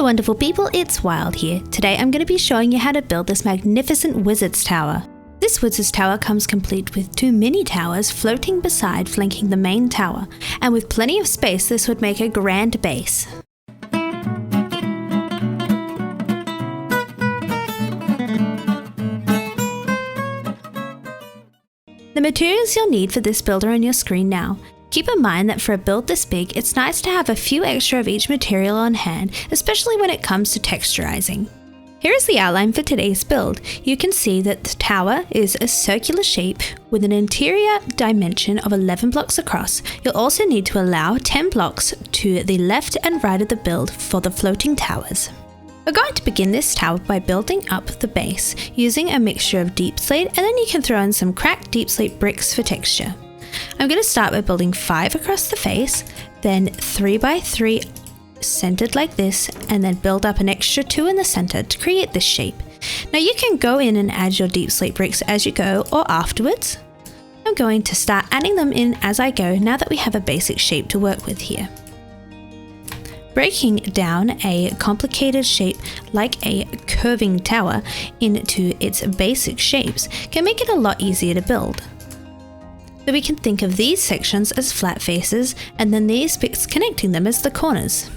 Hello wonderful people, it's Wild here. Today I'm going to be showing you how to build this magnificent wizard's tower. This wizard's tower comes complete with two mini towers floating beside flanking the main tower, and with plenty of space this would make a grand base. The materials you'll need for this build are on your screen now. Keep in mind that for a build this big, it's nice to have a few extra of each material on hand, especially when it comes to texturizing. Here is the outline for today's build. You can see that the tower is a circular shape with an interior dimension of 11 blocks across. You'll also need to allow 10 blocks to the left and right of the build for the floating towers. We're going to begin this tower by building up the base using a mixture of deep slate, and then you can throw in some cracked deep slate bricks for texture. I'm going to start by building 5 across the face, then 3 by 3 centered like this, and then build up an extra 2 in the center to create this shape. Now you can go in and add your deep slate bricks as you go or afterwards. I'm going to start adding them in as I go now that we have a basic shape to work with here. Breaking down a complicated shape like a curving tower into its basic shapes can make it a lot easier to build. So we can think of these sections as flat faces and then these bits connecting them as the corners.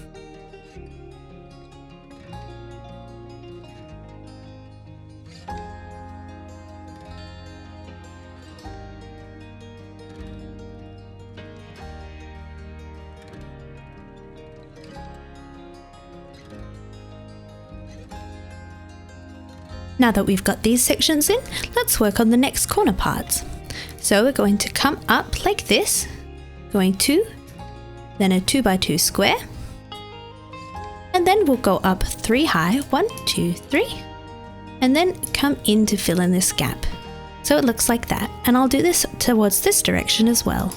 Now that we've got these sections in, let's work on the next corner parts. So we're going to come up like this, going 2, then a 2 by 2 square, and then we'll go up 3 high, 1, 2, 3, and then come in to fill in this gap. So it looks like that, and I'll do this towards this direction as well.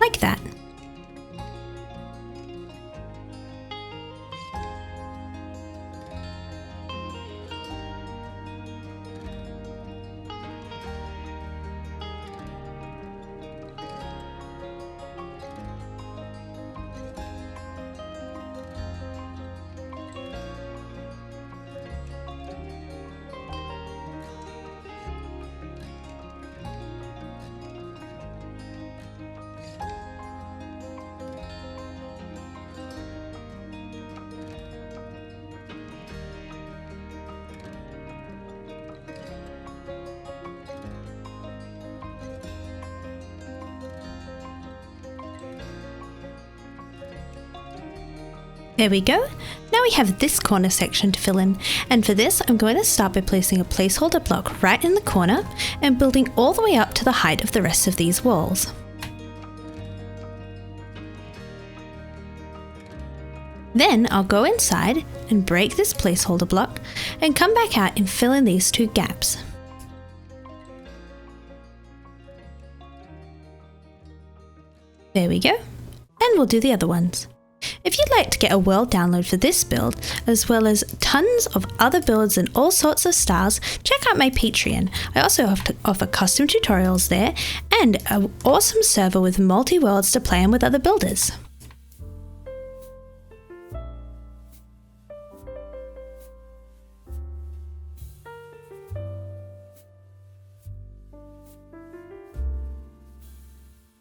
Like that. There we go. Now we have this corner section to fill in, and for this I'm going to start by placing a placeholder block right in the corner and building all the way up to the height of the rest of these walls. Then I'll go inside and break this placeholder block and come back out and fill in these 2 gaps. There we go, and we'll do the other ones. If you'd like to get a world download for this build, as well as tons of other builds in all sorts of styles, check out my Patreon. I also offer custom tutorials there and an awesome server with multi-worlds to play on with other builders.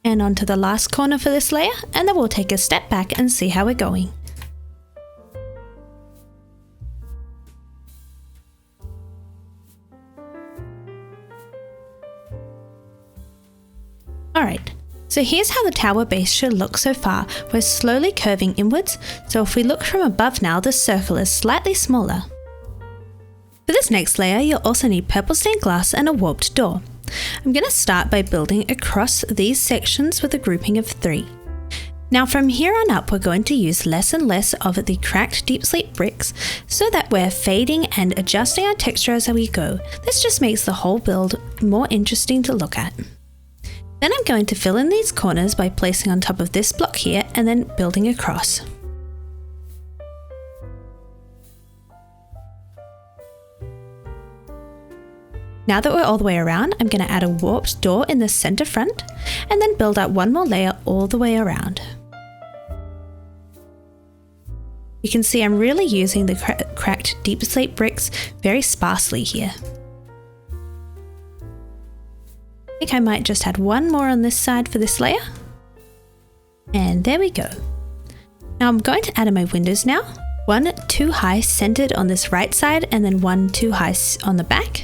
And onto the last corner for this layer, and then we'll take a step back and see how we're going. Alright, so here's how the tower base should look so far. We're slowly curving inwards, so if we look from above now, the circle is slightly smaller. For this next layer, you'll also need purple stained glass and a warped door. I'm going to start by building across these sections with a grouping of 3. Now from here on up we're going to use less and less of the cracked deep slate bricks so that we're fading and adjusting our texture as we go. This just makes the whole build more interesting to look at. Then I'm going to fill in these corners by placing on top of this block here and then building across. Now that we're all the way around, I'm going to add a warped door in the center front and then build up one more layer all the way around. You can see I'm really using the cracked deep slate bricks very sparsely here. I think I might just add one more on this side for this layer. And there we go. Now I'm going to add in my windows now. One too high centered on this right side and then one too high on the back.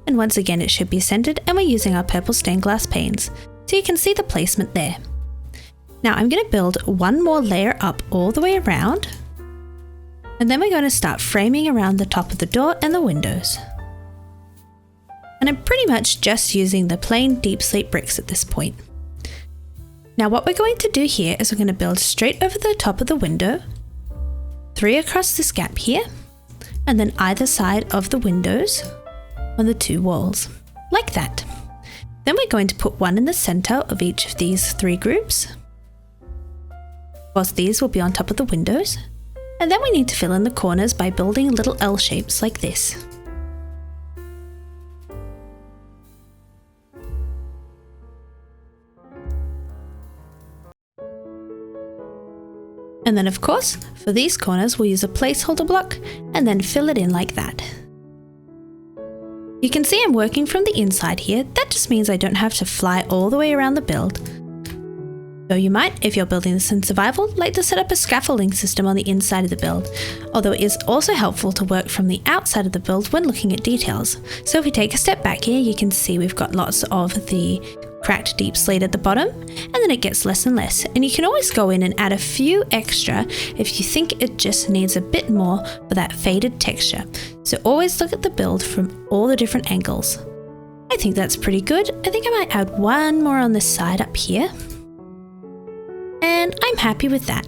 And once again it should be centered, and we're using our purple stained glass panes, so you can see the placement there. Now I'm going to build one more layer up all the way around, and then we're going to start framing around the top of the door and the windows. And I'm pretty much just using the plain deep slate bricks at this point. Now what we're going to do here is we're going to build straight over the top of the window, 3 across this gap here, and then either side of the windows on the 2 walls, like that. Then we're going to put one in the center of each of these 3 groups, whilst these will be on top of the windows. And then we need to fill in the corners by building little L shapes like this. And then of course, for these corners we'll use a placeholder block and then fill it in like that. You can see I'm working from the inside here. That just means I don't have to fly all the way around the build. Though you might, if you're building this in survival, like to set up a scaffolding system on the inside of the build, although it is also helpful to work from the outside of the build when looking at details. So if we take a step back here, you can see we've got lots of the cracked deep slate at the bottom, and then it gets less and less. And you can always go in and add a few extra if you think it just needs a bit more for that faded texture. So always look at the build from all the different angles. I think that's pretty good. I think I might add one more on this side up here. And I'm happy with that.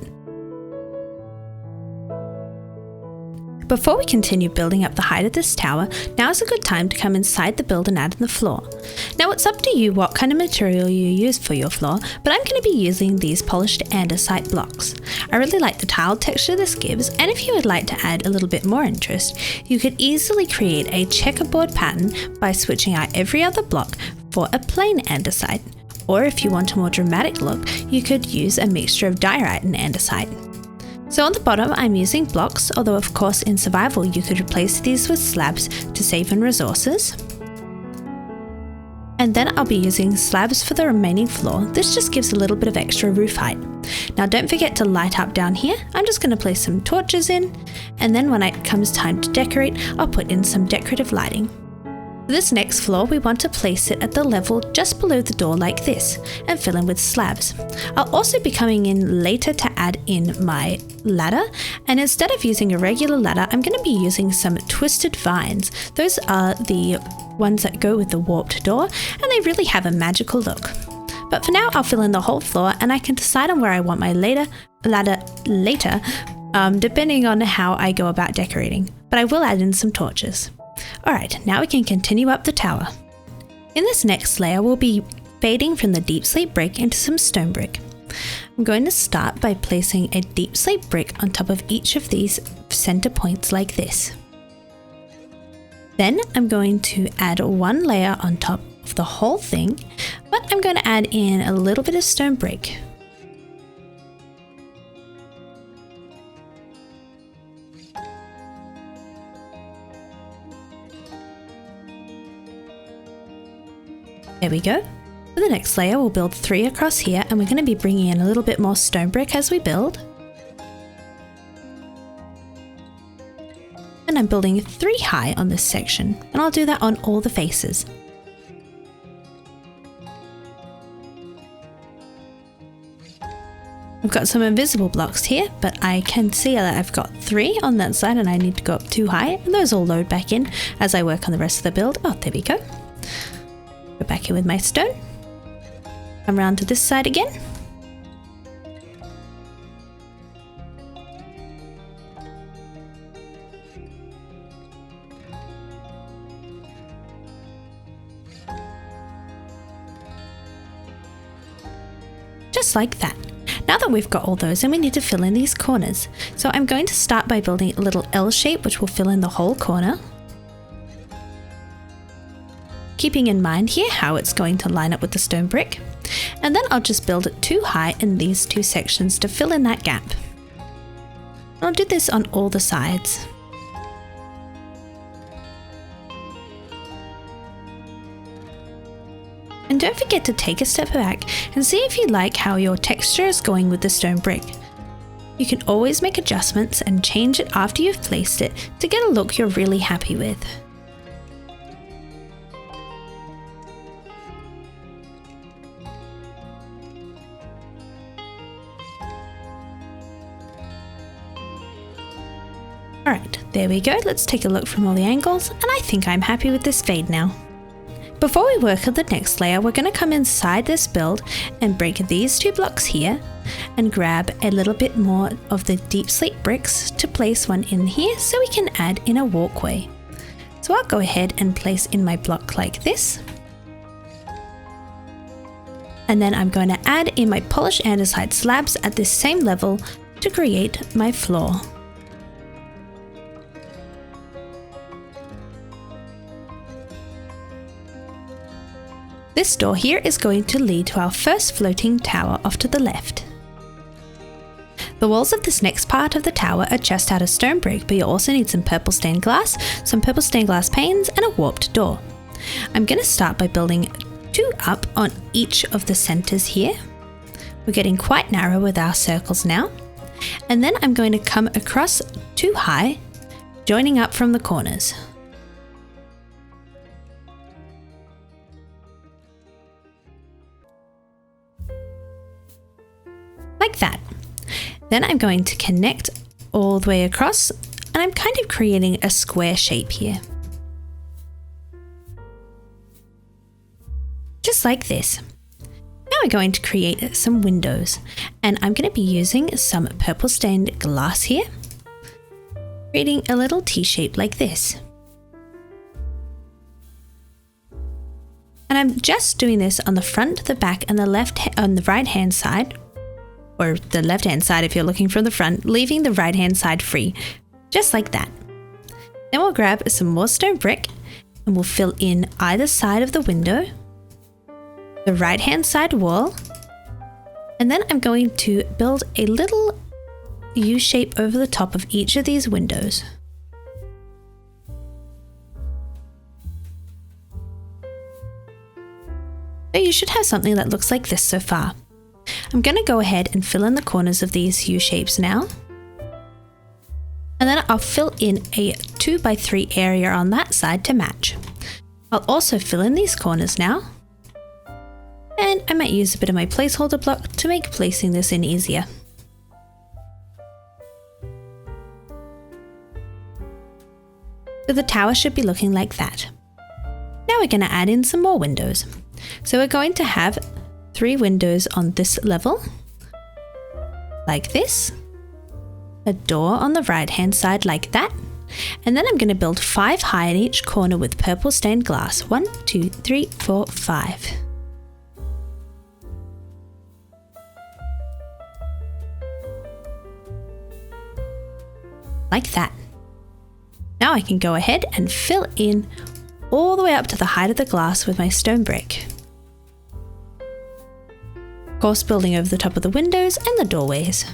Before we continue building up the height of this tower, now is a good time to come inside the build and add in the floor. Now it's up to you what kind of material you use for your floor, but I'm going to be using these polished andesite blocks. I really like the tiled texture this gives, and if you would like to add a little bit more interest, you could easily create a checkerboard pattern by switching out every other block for a plain andesite. Or if you want a more dramatic look, you could use a mixture of diorite and andesite. So on the bottom I'm using blocks, although of course in survival you could replace these with slabs to save on resources. And then I'll be using slabs for the remaining floor. This just gives a little bit of extra roof height. Now don't forget to light up down here. I'm just going to place some torches in, and then when it comes time to decorate, I'll put in some decorative lighting. For this next floor, we want to place it at the level just below the door like this and fill in with slabs. I'll also be coming in later to add in my ladder, and instead of using a regular ladder, I'm going to be using some twisted vines. Those are the ones that go with the warped door, and they really have a magical look. But for now, I'll fill in the whole floor, and I can decide on where I want my ladder later, depending on how I go about decorating. But I will add in some torches. Alright, now we can continue up the tower. In this next layer, we'll be fading from the deep slate brick into some stone brick. I'm going to start by placing a deep slate brick on top of each of these center points like this. Then I'm going to add one layer on top of the whole thing, but I'm going to add in a little bit of stone brick. There we go. For the next layer, we'll build 3 across here, and we're going to be bringing in a little bit more stone brick as we build. And I'm building 3 high on this section, and I'll do that on all the faces. I've got some invisible blocks here, but I can see that I've got 3 on that side and I need to go up 2 high, and those all load back in as I work on the rest of the build. Oh, there we go. Go back in with my stone. Come around to this side again. Just like that. Now that we've got all those in, we need to fill in these corners. So I'm going to start by building a little L shape which will fill in the whole corner. keeping in mind here how it's going to line up with the stone brick. And then I'll just build it 2 high in these 2 sections to fill in that gap. I'll do this on all the sides. And don't forget to take a step back and see if you like how your texture is going with the stone brick. You can always make adjustments and change it after you've placed it to get a look you're really happy with. Alright, there we go. Let's take a look from all the angles, and I think I'm happy with this fade now. Before we work on the next layer, we're going to come inside this build and break these 2 blocks here and grab a little bit more of the deep slate bricks to place one in here so we can add in a walkway. So I'll go ahead and place in my block like this. And then I'm going to add in my polished andesite slabs at this same level to create my floor. This door here is going to lead to our first floating tower off to the left. The walls of this next part of the tower are just out of stone brick, but you also need some purple stained glass, some purple stained glass panes, and a warped door. I'm going to start by building 2 up on each of the centers here. We're getting quite narrow with our circles now. And then I'm going to come across 2 high, joining up from the corners. Like that. Then I'm going to connect all the way across, and I'm kind of creating a square shape here. Just like this. Now we're going to create some windows, and I'm going to be using some purple stained glass here, creating a little T shape like this. And I'm just doing this on the front, the back, and on the right hand side, or the left hand side if you're looking from the front, leaving the right hand side free, just like that. Then we'll grab some more stone brick and we'll fill in either side of the window, the right hand side wall, and then I'm going to build a little U shape over the top of each of these windows. So you should have something that looks like this so far. I'm going to go ahead and fill in the corners of these U shapes now. And then I'll fill in a 2x3 area on that side to match. I'll also fill in these corners now. And I might use a bit of my placeholder block to make placing this in easier. So the tower should be looking like that. Now we're going to add in some more windows. So we're going to have 3 windows on this level, like this, a door on the right hand side like that, and then I'm going to build 5 high in each corner with purple stained glass. 1, 2, 3, 4, 5. Like that. Now I can go ahead and fill in all the way up to the height of the glass with my stone brick. Of course, building over the top of the windows and the doorways.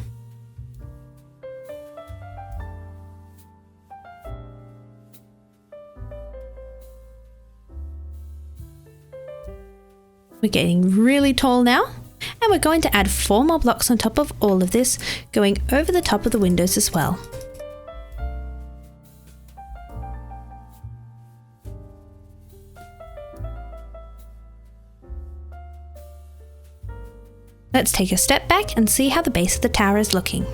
We're getting really tall now, and we're going to add 4 more blocks on top of all of this, going over the top of the windows as well. Let's take a step back and see how the base of the tower is looking.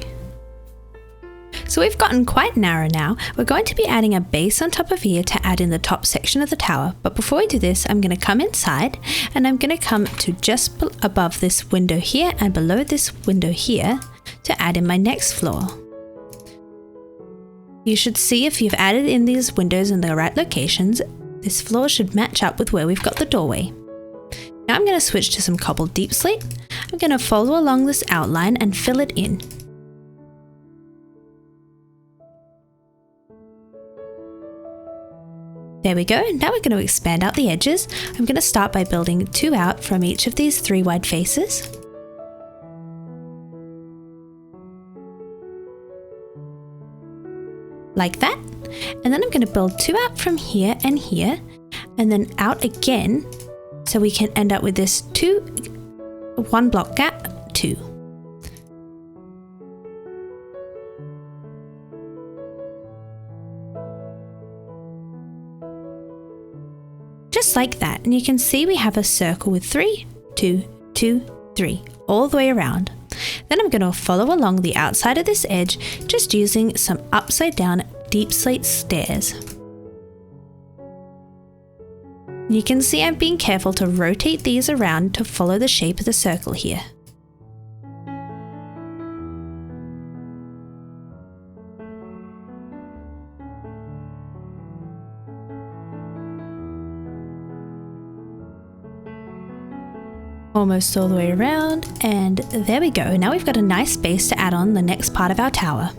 So we've gotten quite narrow now. We're going to be adding a base on top of here to add in the top section of the tower. But before we do this, I'm going to come inside and I'm going to come to just above this window here and below this window here to add in my next floor. You should see if you've added in these windows in the right locations, this floor should match up with where we've got the doorway. Now I'm going to switch to some cobbled deep slate. I'm going to follow along this outline and fill it in. There we go. Now we're going to expand out the edges. I'm going to start by building 2 out from each of these 3 wide faces. Like that. And then I'm going to build 2 out from here, and then out again, so we can end up with this 1 block gap, 2. Just like that, and you can see we have a circle with 3, 2, 2, 3, all the way around. Then I'm going to follow along the outside of this edge, just using some upside down deep slate stairs. You can see I'm being careful to rotate these around to follow the shape of the circle here. Almost all the way around, and there we go. Now we've got a nice base to add on the next part of our tower.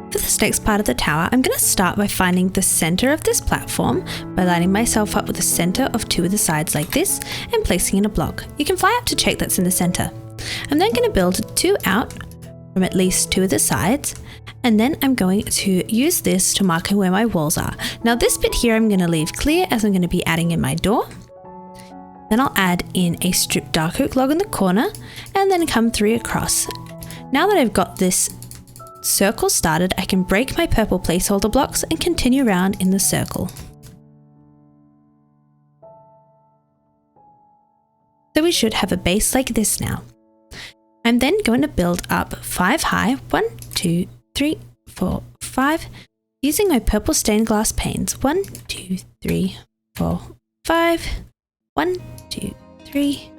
For this next part of the tower, I'm going to start by finding the center of this platform by lining myself up with the center of 2 of the sides like this and placing in a block. You can fly up to check that's in the center. I'm then going to build 2 out from at least 2 of the sides, and then I'm going to use this to mark where my walls are. Now this bit here I'm going to leave clear as I'm going to be adding in my door. Then I'll add in a stripped dark oak log in the corner and then come 3 across. Now that I've got this circle started, I can break my purple placeholder blocks and continue around in the circle. So we should have a base like this now. I'm then going to build up 5 high, 1, 2, 3, 4, 5, using my purple stained glass panes. 1, 2, 3, 4, 5, 1, 2, 3,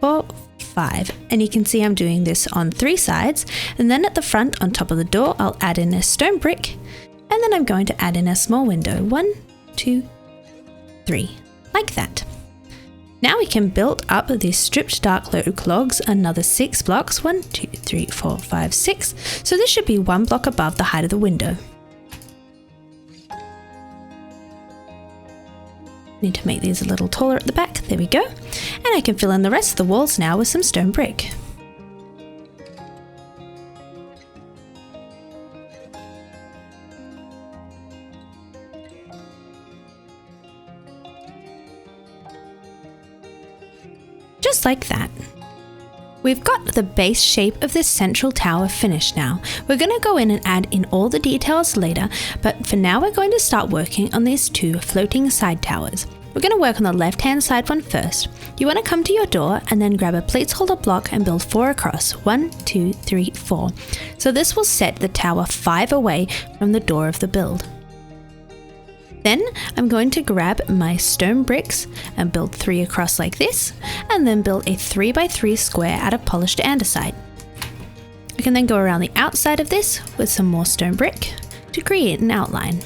4, 5. And you can see I'm doing this on 3 sides, and then at the front on top of the door I'll add in a stone brick, and then I'm going to add in a small window. 1, 2, 3, like that. Now we can build up these stripped dark oak logs another 6 blocks. 1, 2, 3, 4, 5, 6. So this should be 1 block above the height of the window. Need to make these a little taller at the back. There we go. And I can fill in the rest of the walls now with some stone brick. Just like that. We've got the base shape of this central tower finished now. We're going to go in and add in all the details later, but for now we're going to start working on these 2 floating side towers. We're going to work on the left hand side one first. You want to come to your door and then grab a placeholder block and build 4 across. 1, 2, 3, 4. So this will set the tower 5 away from the door of the build. Then I'm going to grab my stone bricks and build 3 across like this, and then build a 3x3 square out of polished andesite. I can then go around the outside of this with some more stone brick to create an outline.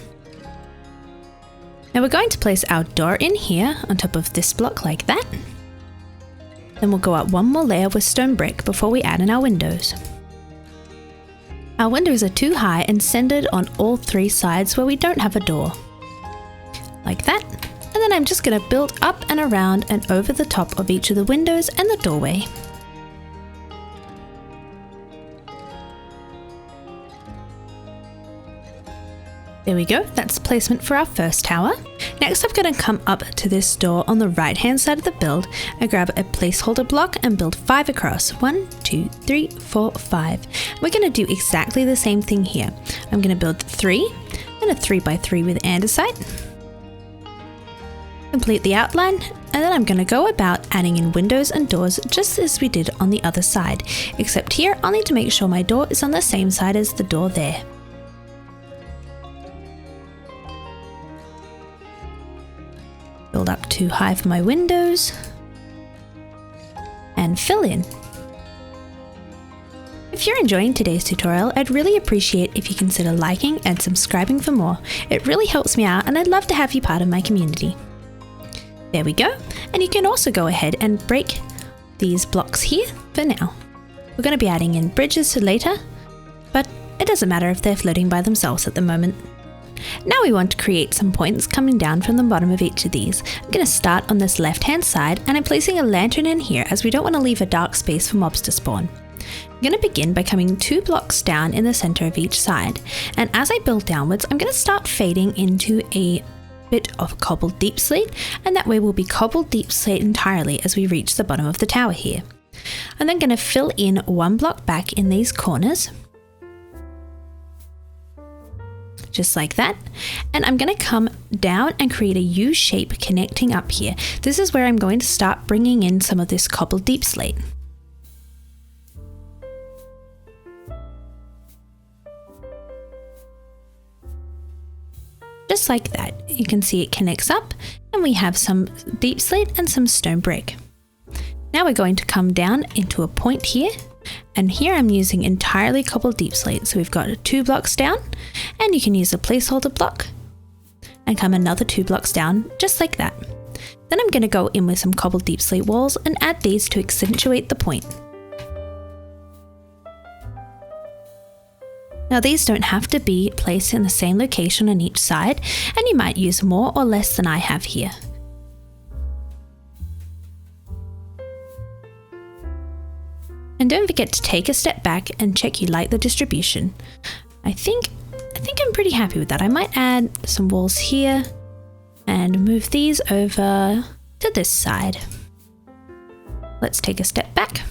Now we're going to place our door in here on top of this block like that. Then we'll go up 1 more layer with stone brick before we add in our windows. Our windows are too high and centered on all 3 sides where we don't have a door. Like that. And then I'm just going to build up and around and over the top of each of the windows and the doorway. There we go, that's the placement for our first tower. Next I'm going to come up to this door on the right hand side of the build and grab a placeholder block and build 5 across. 1, 2, 3, 4, 5. We're going to do exactly the same thing here. I'm going to build 3 and a 3x3 with andesite. Complete the outline, and then I'm going to go about adding in windows and doors just as we did on the other side, except here I'll need to make sure my door is on the same side as the door there. Build up 2 high for my windows and fill in. If you're enjoying today's tutorial, I'd really appreciate if you consider liking and subscribing for more. It really helps me out and I'd love to have you part of my community. There we go, and you can also go ahead and break these blocks here for now. We're going to be adding in bridges later, but it doesn't matter if they're floating by themselves at the moment. Now we want to create some points coming down from the bottom of each of these. I'm going to start on this left hand side, and I'm placing a lantern in here as we don't want to leave a dark space for mobs to spawn. I'm going to begin by coming 2 blocks down in the center of each side, and as I build downwards, I'm going to start fading into a bit of cobbled deep slate, and that way we'll be cobbled deep slate entirely as we reach the bottom of the tower here. I'm then going to fill in 1 block back in these corners, just like that, and I'm going to come down and create a U shape connecting up here. This is where I'm going to start bringing in some of this cobbled deep slate. Just like that, you can see it connects up, and we have some deep slate and some stone brick. Now we're going to come down into a point here, and here I'm using entirely cobbled deep slate. So we've got 2 blocks down, and you can use a placeholder block and come another 2 blocks down, just like that. Then I'm going to go in with some cobbled deep slate walls and add these to accentuate the point. Now these don't have to be placed in the same location on each side, and you might use more or less than I have here. And don't forget to take a step back and check you like the distribution. I think I'm pretty happy with that. I might add some walls here and move these over to this side. Let's take a step back.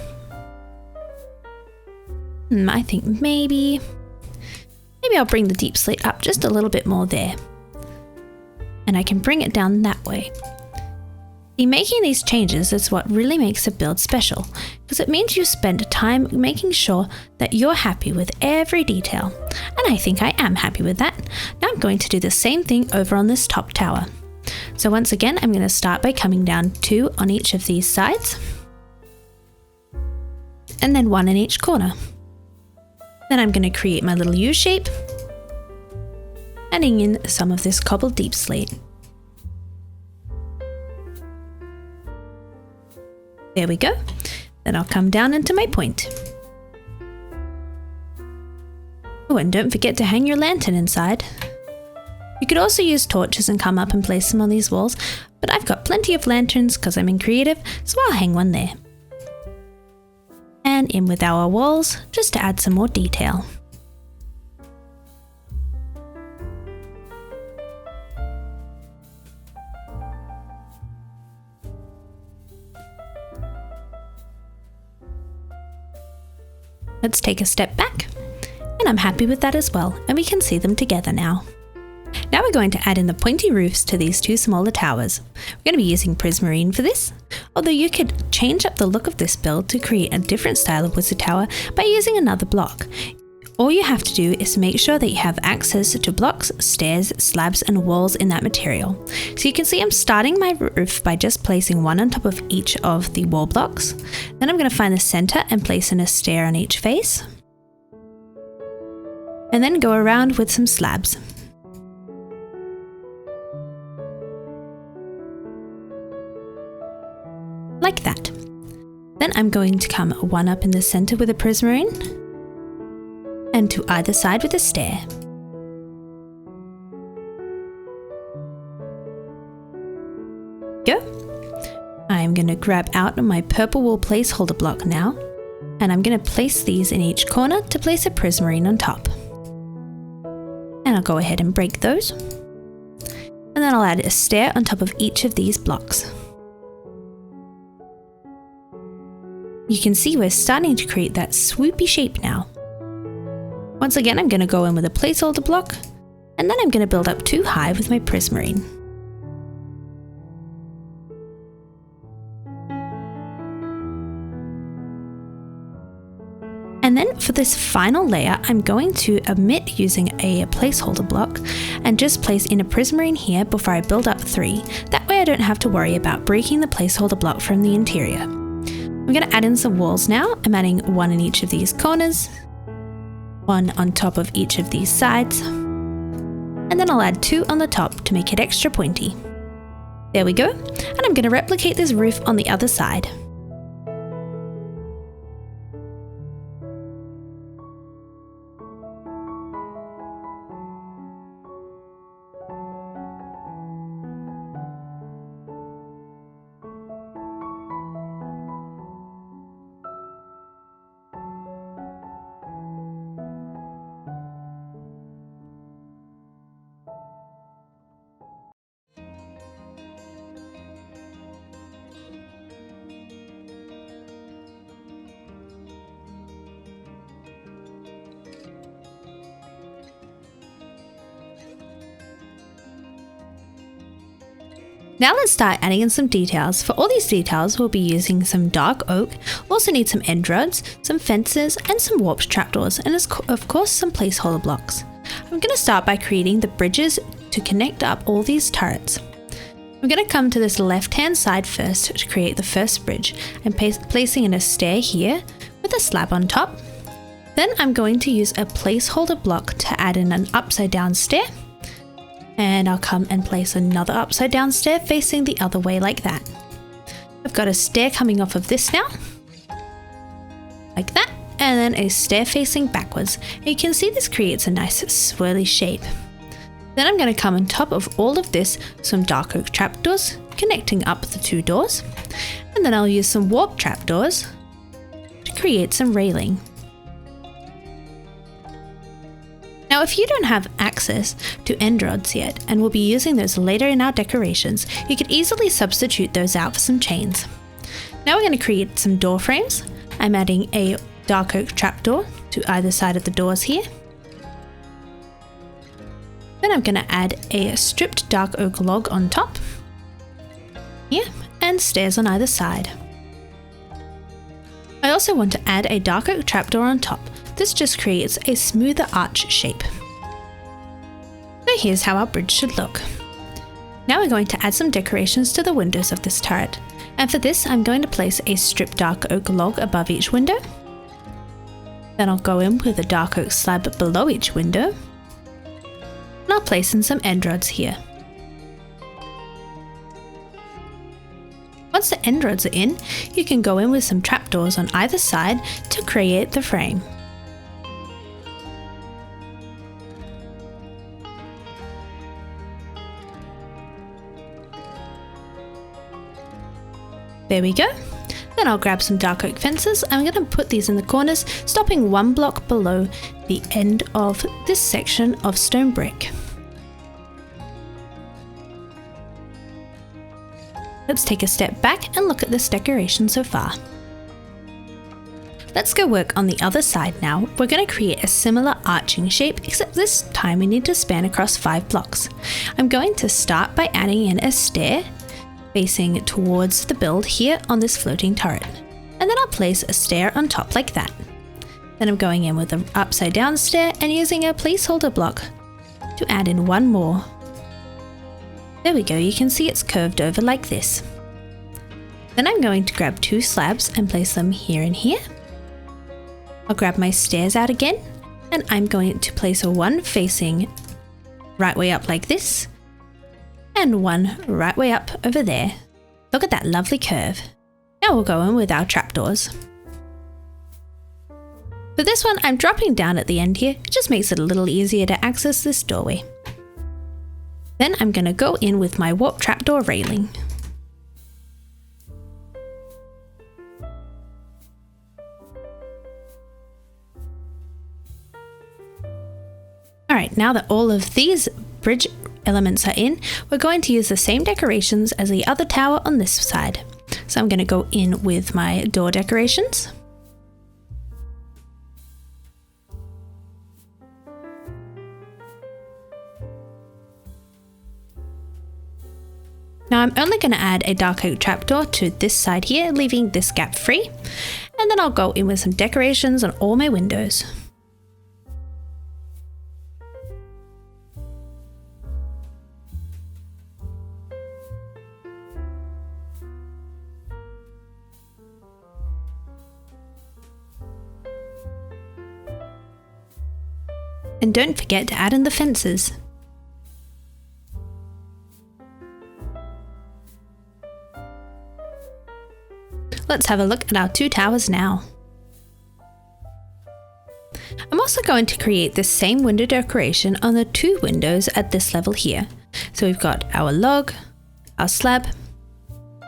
I think maybe I'll bring the deep slate up just a little bit more there. And I can bring it down that way. See, making these changes is what really makes a build special, because it means you spend time making sure that you're happy with every detail. And I think I am happy with that. Now I'm going to do the same thing over on this top tower. So once again, I'm going to start by coming down 2 on each of these sides, and then 1 in each corner. Then I'm going to create my little U shape, adding in some of this cobbled deep slate. There we go. Then I'll come down into my point. Oh, and don't forget to hang your lantern inside. You could also use torches and come up and place them on these walls, but I've got plenty of lanterns because I'm in creative, so I'll hang one there. And in with our walls, just to add some more detail. Let's take a step back, and I'm happy with that as well, and we can see them together now. Now we're going to add in the pointy roofs to these 2 smaller towers. We're going to be using prismarine for this, although you could change up the look of this build to create a different style of wizard tower by using another block. All you have to do is make sure that you have access to blocks, stairs, slabs, and walls in that material. So you can see I'm starting my roof by just placing 1 on top of each of the wall blocks. Then I'm going to find the center and place in a stair on each face. And then go around with some slabs. Like that. Then I'm going to come 1 up in the center with a prismarine, and to either side with a stair. Go. I'm going to grab out my purple wool placeholder block now, and I'm going to place these in each corner to place a prismarine on top. And I'll go ahead and break those. And then I'll add a stair on top of each of these blocks. You can see we're starting to create that swoopy shape now. Once again, I'm going to go in with a placeholder block, and then I'm going to build up 2 high with my prismarine. And then for this final layer, I'm going to omit using a placeholder block and just place in a prismarine here before I build up 3. That way I don't have to worry about breaking the placeholder block from the interior. I'm going to add in some walls now. I'm adding 1 in each of these corners, 1 on top of each of these sides, and then I'll add 2 on the top to make it extra pointy. There we go, and I'm going to replicate this roof on the other side. Now let's start adding in some details. For all these details, we'll be using some dark oak, also need some end rods, some fences, and some warped trapdoors, and of course some placeholder blocks. I'm going to start by creating the bridges to connect up all these turrets. I'm going to come to this left-hand side first to create the first bridge. I'm placing in a stair here with a slab on top. Then I'm going to use a placeholder block to add in an upside down stair. And I'll come and place another upside down stair facing the other way like that. I've got a stair coming off of this now, like that, and then a stair facing backwards. And you can see this creates a nice swirly shape. Then I'm going to come on top of all of this some dark oak trapdoors connecting up the two doors, and then I'll use some warp trapdoors to create some railing. Now if you don't have access to end rods yet and will be using those later in our decorations, you could easily substitute those out for some chains. Now we're going to create some door frames. I'm adding a dark oak trapdoor to either side of the doors here. Then I'm going to add a stripped dark oak log on top here and stairs on either side. I also want to add a dark oak trapdoor on top. This just creates a smoother arch shape. So here's how our bridge should look. Now we're going to add some decorations to the windows of this turret. And for this, I'm going to place a stripped dark oak log above each window. Then I'll go in with a dark oak slab below each window. And I'll place in some end rods here. Once the end rods are in, you can go in with some trapdoors on either side to create the frame. There we go. Then I'll grab some dark oak fences. I'm going to put these in the corners, stopping one block below the end of this section of stone brick. Let's take a step back and look at this decoration so far. Let's go work on the other side now. We're going to create a similar arching shape, except this time we need to span across 5 blocks. I'm going to start by adding in a stair facing towards the build here on this floating turret. And then I'll place a stair on top like that. Then I'm going in with an upside down stair and using a placeholder block to add in one more. There we go, you can see it's curved over like this. Then I'm going to grab 2 slabs and place them here and here. I'll grab my stairs out again, and I'm going to place one facing right way up like this, and one right way up over there. Look at that lovely curve. Now we'll go in with our trapdoors. For this one, I'm dropping down at the end here. It just makes it a little easier to access this doorway. Then I'm going to go in with my warp trapdoor railing. Alright, now that all of these bridge elements are in, we're going to use the same decorations as the other tower on this side. So I'm going to go in with my door decorations. Now I'm only going to add a dark oak trapdoor to this side here, leaving this gap free. And then I'll go in with some decorations on all my windows. And don't forget to add in the fences. Let's have a look at our 2 towers now. I'm also going to create the same window decoration on the 2 windows at this level here. So we've got our log, our slab,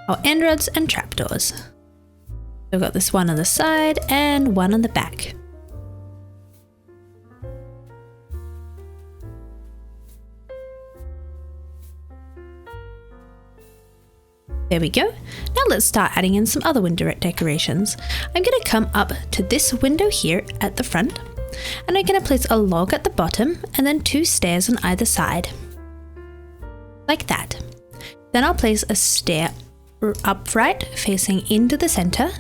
our end rods and trapdoors. We've got this one on the side and one on the back. There we go. Now let's start adding in some other window decorations. I'm going to come up to this window here at the front, and I'm going to place a log at the bottom and then 2 stairs on either side. Like that. Then I'll place a stair upright facing into the center,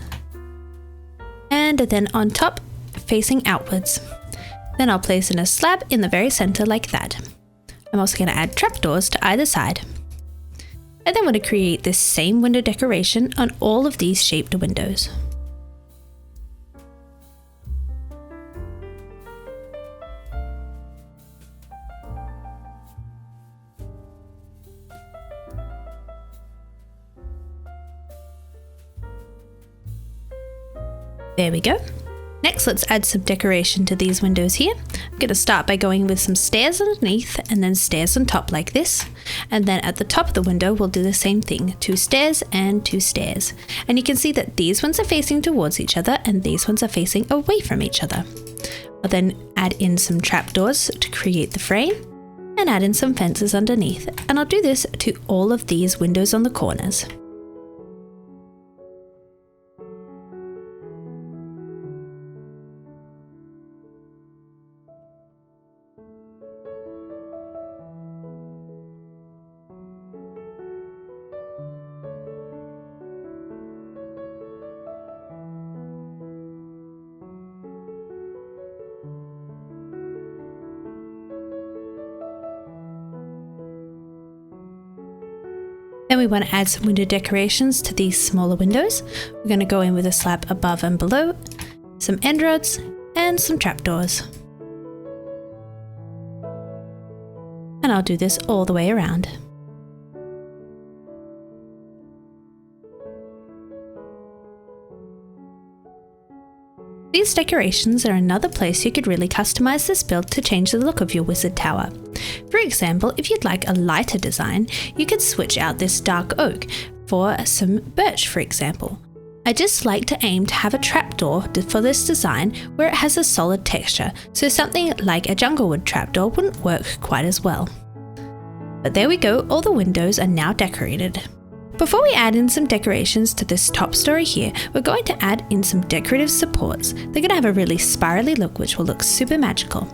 and then on top facing outwards. Then I'll place in a slab in the very center like that. I'm also going to add trapdoors to either side. I then want to create this same window decoration on all of these shaped windows. There we go. Next, let's add some decoration to these windows here. I'm going to start by going with some stairs underneath and then stairs on top like this. And then at the top of the window, we'll do the same thing, 2 stairs and 2 stairs. And you can see that these ones are facing towards each other and these ones are facing away from each other. I'll then add in some trapdoors to create the frame and add in some fences underneath. And I'll do this to all of these windows on the corners. Then we want to add some window decorations to these smaller windows. We're going to go in with a slab above and below, some end rods, and some trapdoors. And I'll do this all the way around. These decorations are another place you could really customize this build to change the look of your wizard tower. For example, if you'd like a lighter design, you could switch out this dark oak for some birch, for example. I just like to aim to have a trapdoor for this design where it has a solid texture, so something like a junglewood trapdoor wouldn't work quite as well. But there we go, all the windows are now decorated. Before we add in some decorations to this top story here, we're going to add in some decorative supports. They're going to have a really spirally look which will look super magical.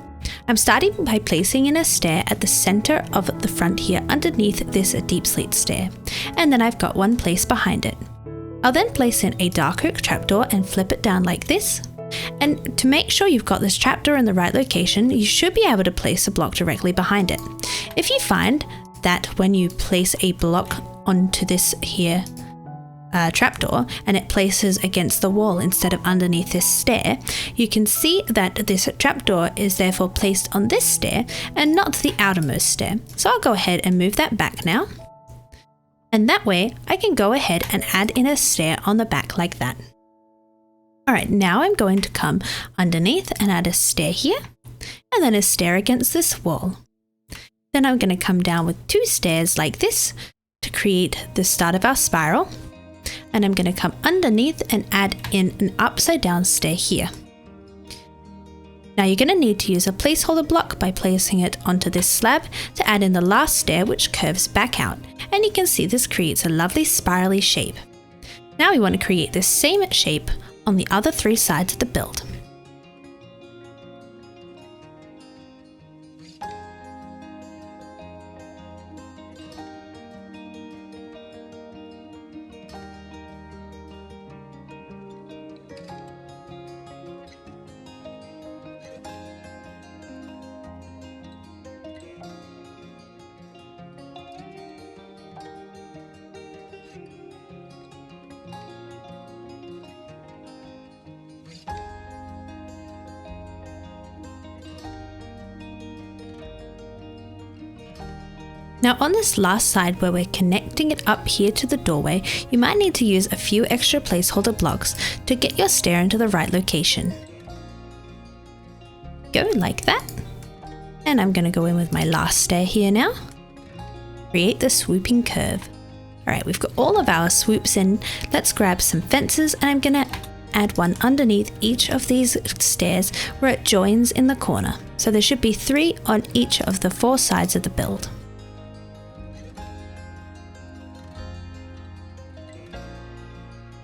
I'm starting by placing in a stair at the center of the front here underneath this deep slate stair, and then I've got one placed behind it. I'll then place in a dark oak trapdoor and flip it down like this. And to make sure you've got this trapdoor in the right location, you should be able to place a block directly behind it. If you find that when you place a block onto this here trapdoor and it places against the wall instead of underneath this stair, you can see that this trapdoor is therefore placed on this stair and not the outermost stair. So I'll go ahead and move that back now. And that way I can go ahead and add in a stair on the back like that. Alright, now I'm going to come underneath and add a stair here and then a stair against this wall. Then I'm going to come down with 2 stairs like this to create the start of our spiral. And I'm going to come underneath and add in an upside down stair here. Now you're going to need to use a placeholder block by placing it onto this slab to add in the last stair which curves back out. And you can see this creates a lovely spirally shape. Now we want to create the same shape on the other 3 sides of the build. Now on this last side where we're connecting it up here to the doorway, you might need to use a few extra placeholder blocks to get your stair into the right location. Go like that. And I'm going to go in with my last stair here now. Create the swooping curve. Alright, we've got all of our swoops in. Let's grab some fences and I'm going to add one underneath each of these stairs where it joins in the corner. So there should be 3 on each of the 4 sides of the build.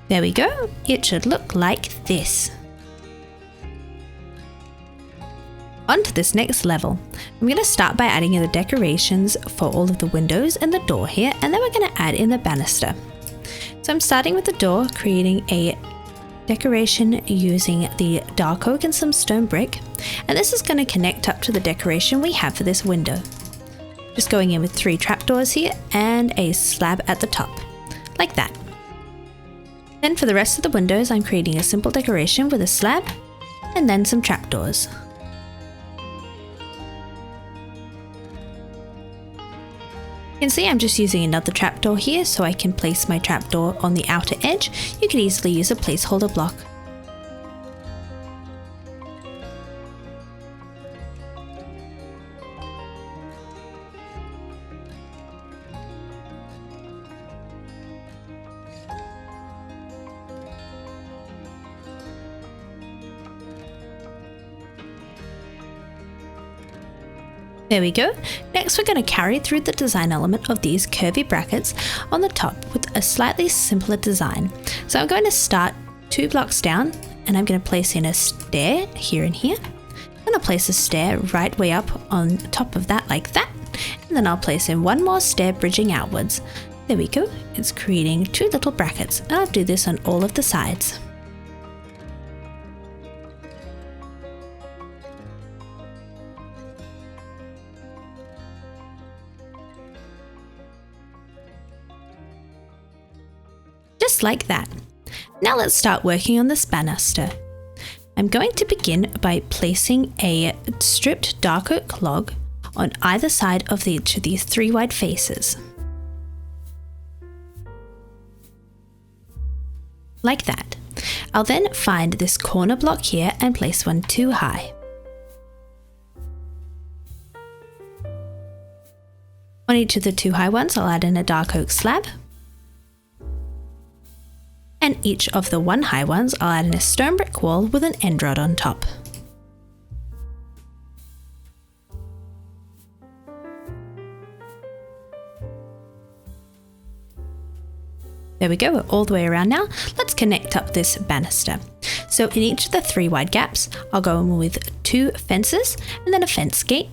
There we go, it should look like this. On to this next level. I'm going to start by adding in the decorations for all of the windows and the door here, and then we're going to add in the banister. So I'm starting with the door, creating a decoration using the dark oak and some stone brick, and this is going to connect up to the decoration we have for this window. Just going in with 3 trapdoors here and a slab at the top, like that. Then for the rest of the windows, I'm creating a simple decoration with a slab and then some trapdoors. You can see I'm just using another trapdoor here so I can place my trapdoor on the outer edge. You could easily use a placeholder block. There we go. Next we're going to carry through the design element of these curvy brackets on the top with a slightly simpler design. So I'm going to start 2 blocks down and I'm going to place in a stair here and here. I'm going to place a stair right way up on top of that like that, and then I'll place in 1 more stair bridging outwards. There we go. It's creating 2 little brackets, and I'll do this on all of the sides. Just like that. Now let's start working on this banister. I'm going to begin by placing a stripped dark oak log on either side of each of these 3 wide faces. Like that. I'll then find this corner block here and place one too high. On each of the 2 high ones, I'll add in a dark oak slab. And each of the 1 high ones, I'll add in a stone brick wall with an end rod on top. There we go, we're all the way around now. Let's connect up this banister. So in each of the 3 wide gaps, I'll go in with 2 fences and then a fence gate.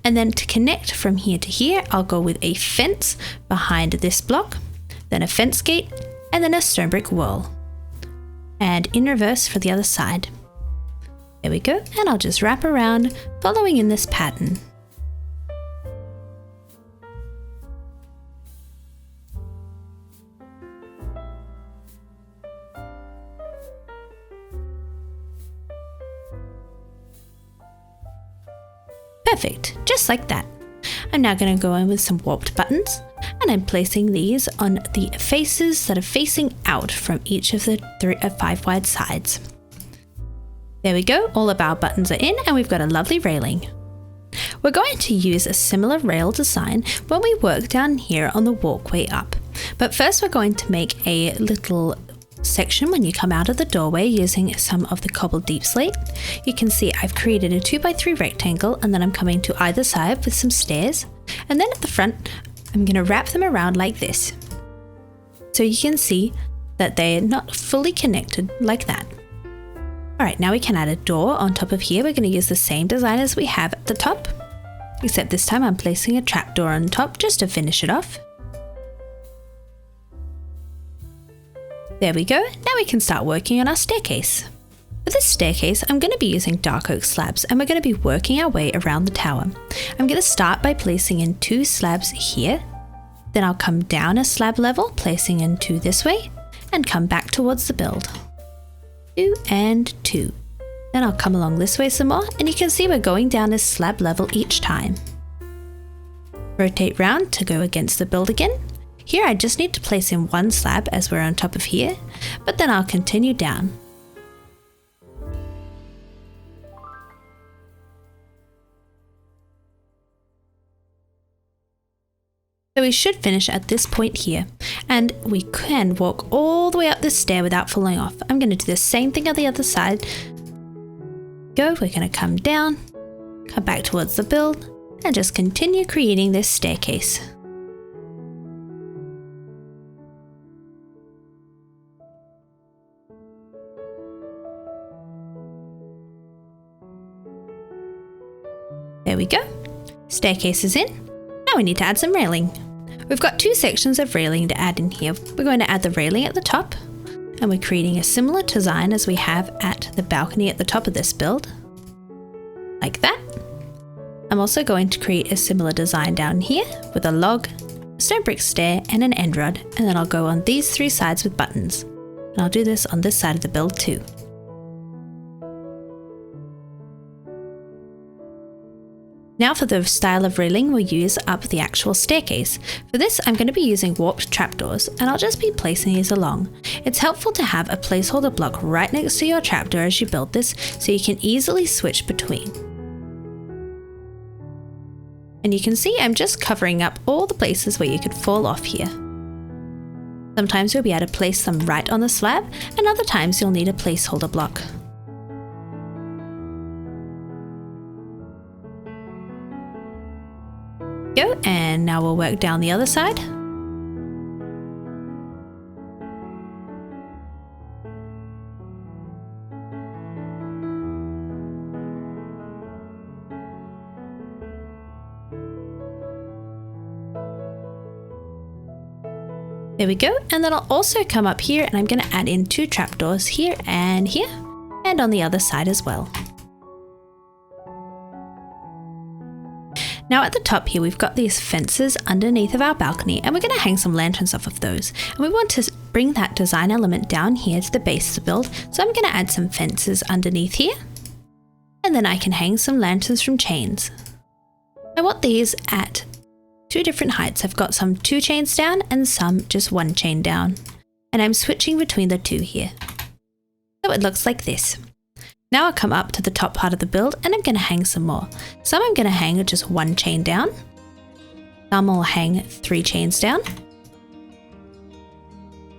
And then to connect from here to here, I'll go with a fence behind this block, then a fence gate, and then a stone brick wall. And in reverse for the other side. There we go, and I'll just wrap around, following in this pattern. Perfect, just like that. I'm now going to go in with some warped buttons, and I'm placing these on the faces that are facing out from each of the 5 wide sides. There we go, all of our buttons are in and we've got a lovely railing. We're going to use a similar rail design when we work down here on the walkway up. But first we're going to make a little section when you come out of the doorway using some of the cobbled deep slate. You can see I've created a 2x3 rectangle, and then I'm coming to either side with some stairs, and then at the front I'm going to wrap them around like this. So you can see that they're not fully connected like that. Alright, now we can add a door on top of here. We're going to use the same design as we have at the top, except this time I'm placing a trapdoor on top just to finish it off. There we go, now we can start working on our staircase. For this staircase, I'm going to be using dark oak slabs, and we're going to be working our way around the tower. I'm going to start by placing in 2 slabs here, then I'll come down a slab level, placing in 2 this way, and come back towards the build. 2 and 2. Then I'll come along this way some more, and you can see we're going down this slab level each time. Rotate round to go against the build again. Here I just need to place in 1 slab as we're on top of here, but then I'll continue down. So we should finish at this point here, and we can walk all the way up this stair without falling off. I'm going to do the same thing on the other side. We're going to come down, come back towards the build, and just continue creating this staircase. There we go. Staircase is in. Now we need to add some railing. We've got 2 sections of railing to add in here. We're going to add the railing at the top, and we're creating a similar design as we have at the balcony at the top of this build, like that. I'm also going to create a similar design down here with a log, a stone brick stair and an end rod, and then I'll go on these 3 sides with buttons. And I'll do this on this side of the build too. Now for the style of railing we'll use up the actual staircase. For this I'm going to be using warped trapdoors, and I'll just be placing these along. It's helpful to have a placeholder block right next to your trapdoor as you build this so you can easily switch between. And you can see I'm just covering up all the places where you could fall off here. Sometimes you'll be able to place them right on the slab, and other times you'll need a placeholder block. Go, and now we'll work down the other side. There we go, and then I'll also come up here and I'm going to add in 2 trapdoors here, and on the other side as well. Now at the top here we've got these fences underneath of our balcony, and we're going to hang some lanterns off of those. And we want to bring that design element down here to the base of the build, so I'm going to add some fences underneath here. And then I can hang some lanterns from chains. I want these at 2 different heights. I've got some 2 chains down and some just 1 chain down. And I'm switching between the 2 here. So it looks like this. Now I'll come up to the top part of the build and I'm going to hang some more. Some I'm going to hang just 1 chain down. Some will hang 3 chains down.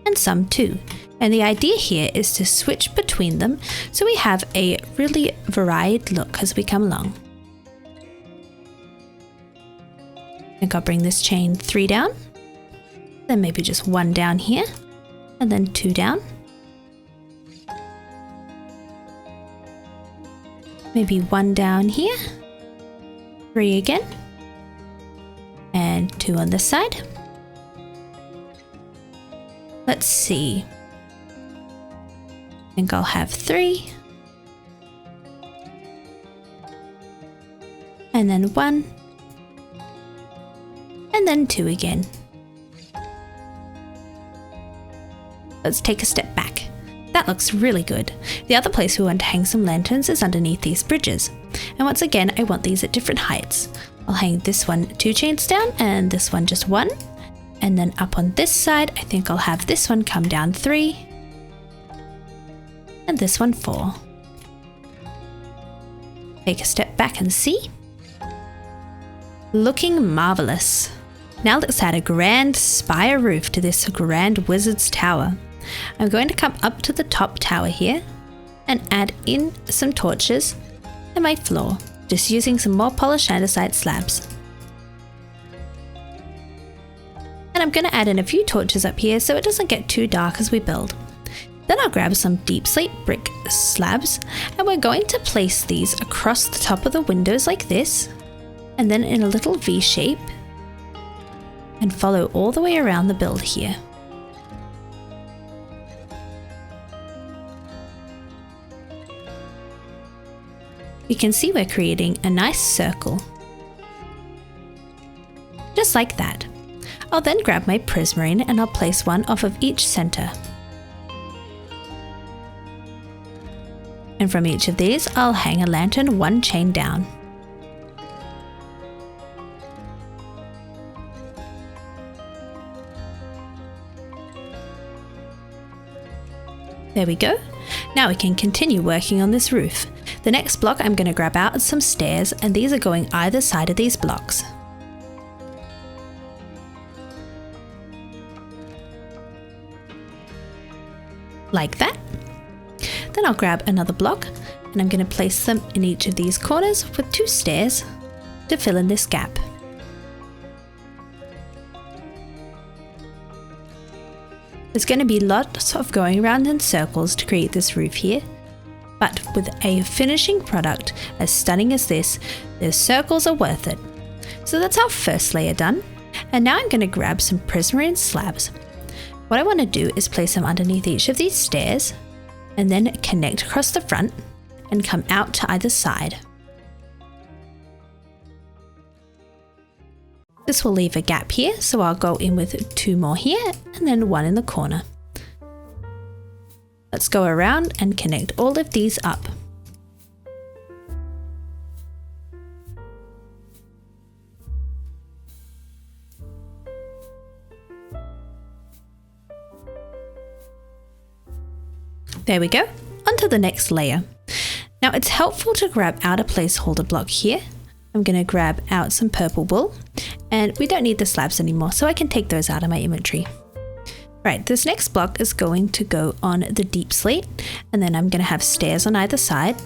And some 2. And the idea here is to switch between them so we have a really varied look as we come along. I think I'll bring this chain 3 down. Then maybe just 1 down here. And then 2 down. Maybe 1 down here, 3 again, and 2 on this side. Let's see. I think I'll have 3. And then 1. And then 2 again. Let's take a step back. That looks really good. The other place we want to hang some lanterns is underneath these bridges. And once again, I want these at different heights. I'll hang this one 2 chains down and this one just 1. And then up on this side, I think I'll have this one come down 3. And this one 4. Take a step back and see. Looking marvelous. Now let's add a grand spire roof to this grand wizard's tower. I'm going to come up to the top tower here and add in some torches and my floor, just using some more polished andesite slabs. And I'm going to add in a few torches up here so it doesn't get too dark as we build. Then I'll grab some deep slate brick slabs and we're going to place these across the top of the windows like this, and then in a little V shape, and follow all the way around the build here. You can see we're creating a nice circle. Just like that. I'll then grab my prismarine and I'll place one off of each center. And from each of these, I'll hang a lantern 1 chain down. There we go. Now we can continue working on this roof. The next block I'm going to grab out some stairs, and these are going either side of these blocks. Like that. Then I'll grab another block and I'm going to place them in each of these corners with 2 stairs to fill in this gap. There's going to be lots of going around in circles to create this roof here, But with a finishing product as stunning as this, the circles are worth it. So that's our first layer done. And now I'm going to grab some prismarine slabs. What I want to do is place them underneath each of these stairs and then connect across the front and come out to either side. This will leave a gap here, so I'll go in with 2 more here and then 1 in the corner. Let's go around and connect all of these up. There we go, onto the next layer. Now it's helpful to grab out a placeholder block here. I'm going to grab out some purple wool, and we don't need the slabs anymore, so I can take those out of my inventory. Right, this next block is going to go on the deep slate, and then I'm going to have stairs on either side,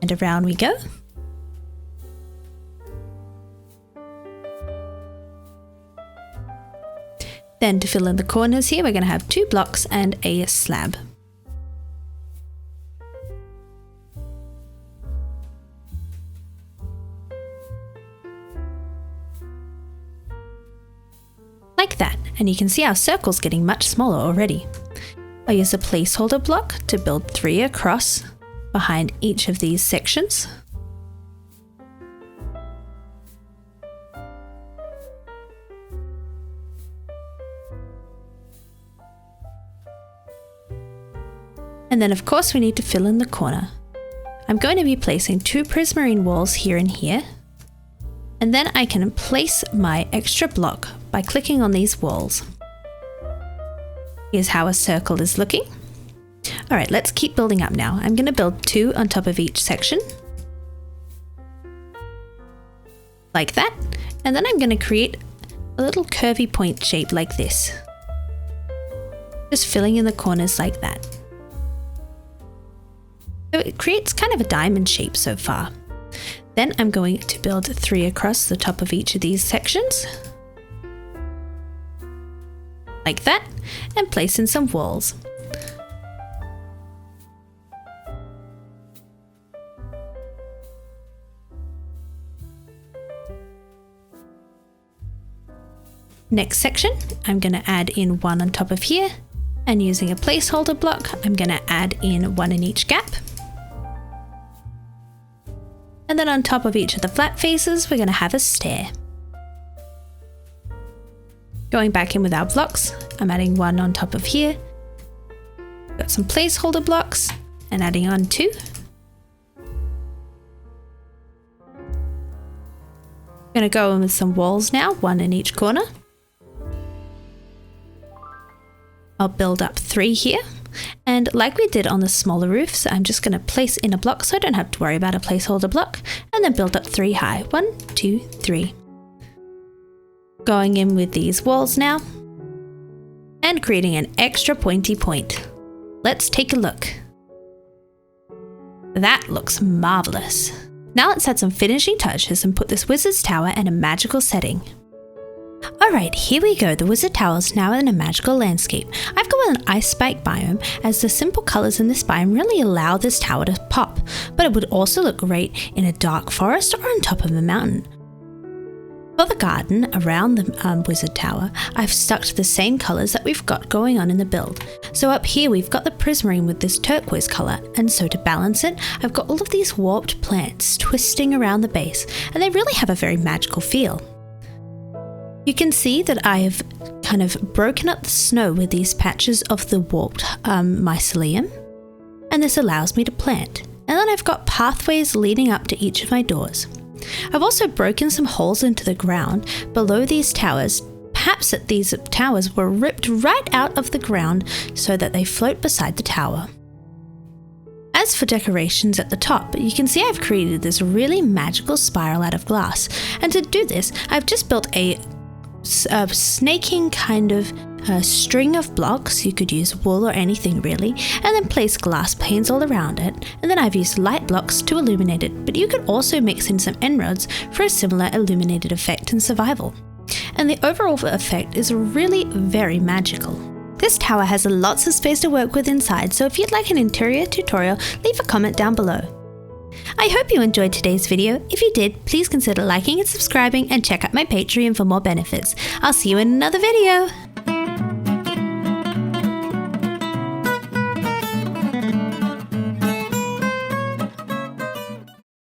and around we go. Then to fill in the corners here, we're going to have 2 blocks and a slab. Like that, and you can see our circle's getting much smaller already. I use a placeholder block to build 3 across behind each of these sections. And then of course we need to fill in the corner. I'm going to be placing 2 prismarine walls here and here. And then I can place my extra block by clicking on these walls. Here's how a circle is looking. Alright, let's keep building up now. I'm going to build 2 on top of each section. Like that. And then I'm going to create a little curvy point shape like this. Just filling in the corners like that. So it creates kind of a diamond shape so far. Then I'm going to build 3 across the top of each of these sections. Like that, and place in some walls. Next section, I'm going to add in 1 on top of here, and using a placeholder block, I'm going to add in 1 in each gap. And then on top of each of the flat faces, we're going to have a stair. Going back in with our blocks, I'm adding 1 on top of here. Got some placeholder blocks and adding on 2. I'm going to go in with some walls now, 1 in each corner. I'll build up 3 here. And like we did on the smaller roofs, I'm just going to place in a block so I don't have to worry about a placeholder block, and then build up 3 high. 1, 2, 3. Going in with these walls now, and creating an extra pointy point. Let's take a look. That looks marvelous. Now let's add some finishing touches and put this wizard's tower in a magical setting. Alright, here we go. The wizard tower is now in a magical landscape. I've gone with an ice spike biome, as the simple colours in this biome really allow this tower to pop, but it would also look great in a dark forest or on top of a mountain. For the garden around the wizard tower, I've stuck to the same colours that we've got going on in the build. So up here we've got the prismarine with this turquoise colour, and so to balance it, I've got all of these warped plants twisting around the base, and they really have a very magical feel. You can see that I have kind of broken up the snow with these patches of the warped mycelium, and this allows me to plant. And then I've got pathways leading up to each of my doors. I've also broken some holes into the ground below these towers, perhaps that these towers were ripped right out of the ground so that they float beside the tower. As for decorations at the top, you can see I've created this really magical spiral out of glass, and to do this I've just built a snaking kind of string of blocks. You could use wool or anything really, and then place glass panes all around it, and then I've used light blocks to illuminate it, but you could also mix in some emeralds for a similar illuminated effect in survival. And the overall effect is really very magical. This tower has lots of space to work with inside, so if you'd like an interior tutorial, leave a comment down below. I hope you enjoyed today's video. If you did, please consider liking and subscribing and check out my Patreon for more benefits. I'll see you in another video.